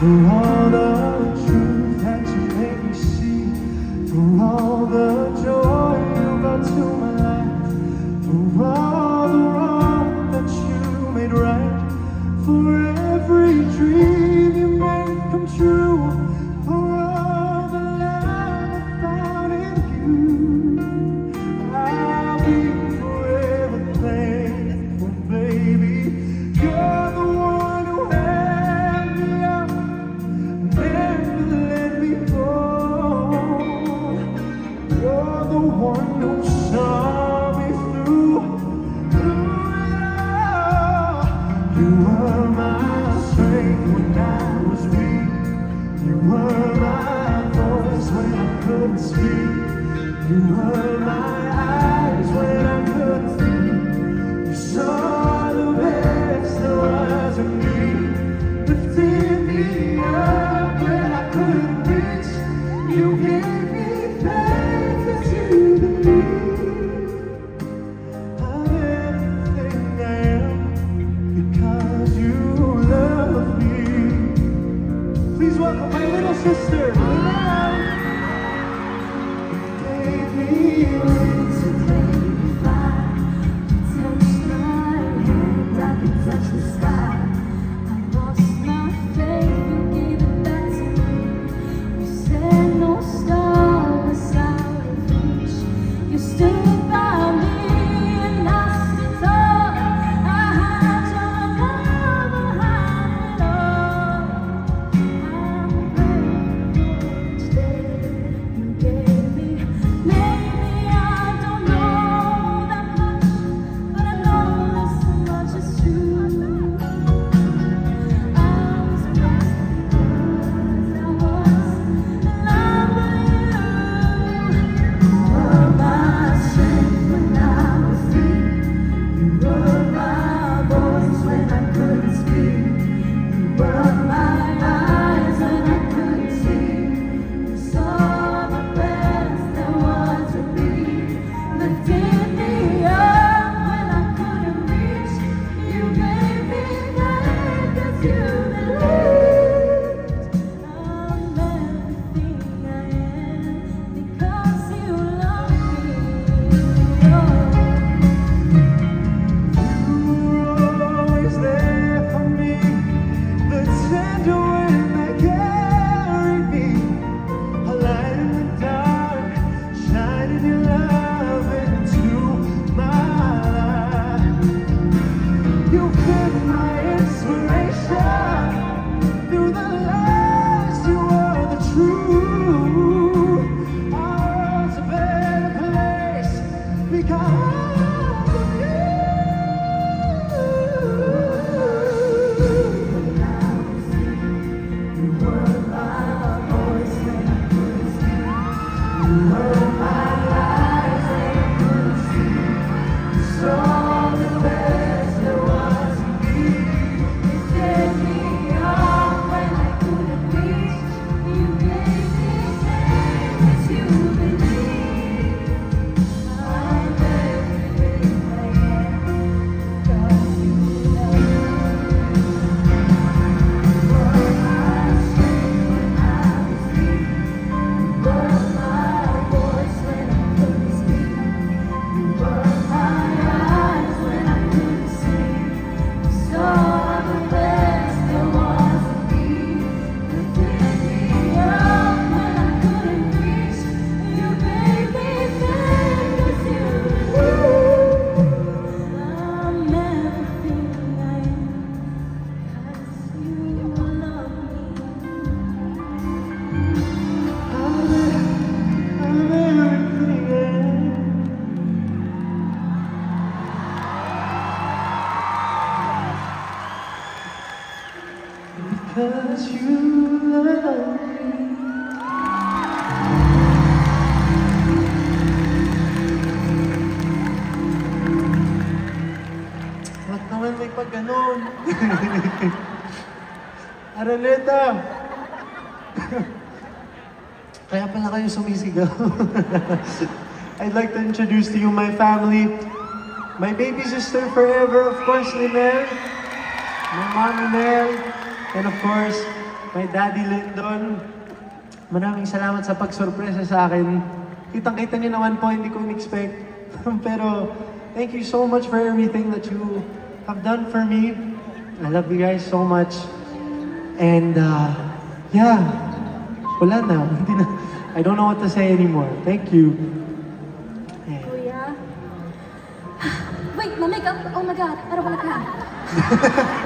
For all the truth that you made me see, for all the joy you brought to my life, for all the wrong that you made right, for every dream you made come true, for all the love I found in you. I'll be forever thankful, baby. You're the one who held me up, never let me fall. You're the one who saw me through it all. You were my strength when I was weak. You were my voice when I couldn't speak. You were my eyes when I couldn't see. You saw the best there was in me, lifting me up when I couldn't reach. You gave me faith to believe I'm everything I am because you love me. Please welcome my little sister, Lynette. Gave me wings to take me fly. Touch my hand, I can touch the sky. I lost my faith, you gave it back to me. You said no star was out of reach. You stood by me and I stood tall. I had your love behind it all. I'm grateful each day you gave me. Maybe I don't know that much, but I know this much is true. I was blessed because I was in love with you. You were my strength when I was weak. You were my voice when I couldn't speak. You were my eyes when I couldn't see. You saw the best there was in me, lifted me up when I couldn't reach. You gave me faith 'cause you believed I'm everything I am because you love me. You were always there for me, the tender wind that carried me, a light in the dark, shining your love into my life. You've been my inspiration through the lies. You are the truth. Our world's a better place because of you. You were my voice when I couldn't speak. You were my eyes when I couldn't see. You saw the best there was in me. You set me up when I couldn't reach. You gave me faith 'cause you believe I'm everything I am because you love me. You were my strength when I was weak. You were my voice when I couldn't speak. You were my eyes when I couldn't see. You saw the best there was in me, lifted me up when I couldn't reach. You gave me faith 'cause you believed I'm everything I am because you love me. I'm everything I am. Because you love me. Ba't naman may pag ganon? Araleta! Kaya pala kayo sumisigaw. I'd like to introduce to you my family. My baby sister forever, of course, Lynette. My mom, Lynette. And of course, my Daddy Lyndon. Maraming salamat sa pagsurpresa sa akin. Kitang-kita niyo naman po, hindi ko in-expect. Pero, thank you so much for everything that you have done for me. I love you guys so much. And, yeah, wala na. Hindi na. I don't know what to say anymore. Thank you. Kuya? Wait, my makeup! Oh my god, I don't want to cry.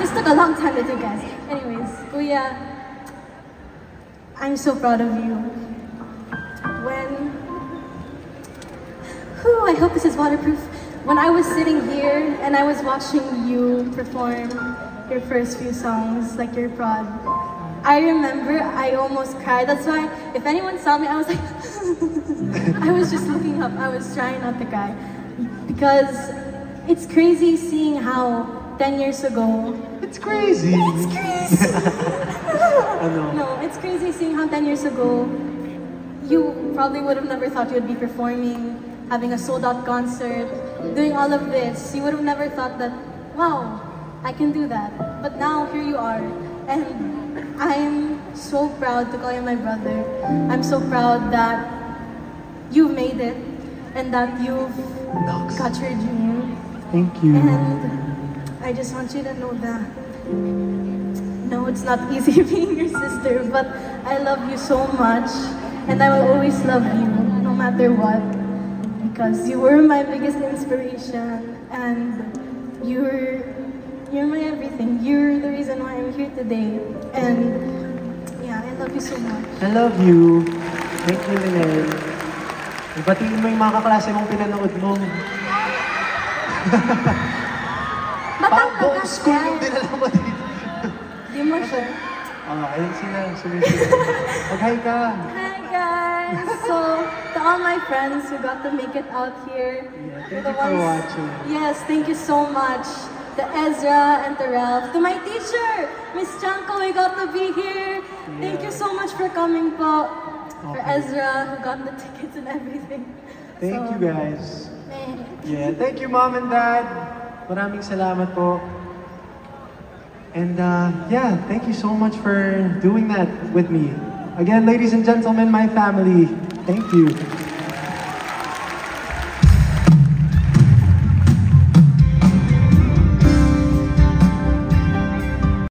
This took a long time to do, guys. Anyways, Kuya, I'm so proud of you. I hope this is waterproof. When I was sitting here and I was watching you perform your first few songs, like your prod, I remember I almost cried. That's why if anyone saw me, I was like, I was just looking up. I was trying not to cry. Because it's crazy seeing how 10 years ago... It's crazy! It's crazy! I know. No, it's crazy seeing how 10 years ago, you probably would have never thought you would be performing, having a sold-out concert, doing all of this. You would have never thought that, wow, I can do that. But now, here you are. And I'm so proud to call you my brother. I'm so proud that you've made it and that you've got your dream. Thank you. And I just want you to know that, no, it's not easy being your sister, but I love you so much and I will always love you no matter what, because you were my biggest inspiration and you're my everything. You're the reason why I'm here today. And yeah, I love you so much. I love you. Thank you, Lynel. Ibatiin mo yung mga kaklase mong pinanood mo. Parang buong school yung dinala mo dito. Di mo siya. Ayun sila. Sumisigil. Mag-hi ka. Hi guys! So, to all my friends who got to make it out here. Thank you for watching. Yes, thank you so much. To Ezra and to Ralph. To my teacher, Miss Chanko, we got to be here. Thank you so much for coming po. For Ezra, who got the tickets and everything. Thank you guys. Thanks. Yeah, thank you Mom and Dad. Maraming salamat po. And yeah, thank you so much for doing that with me. Again, ladies and gentlemen, my family, thank you.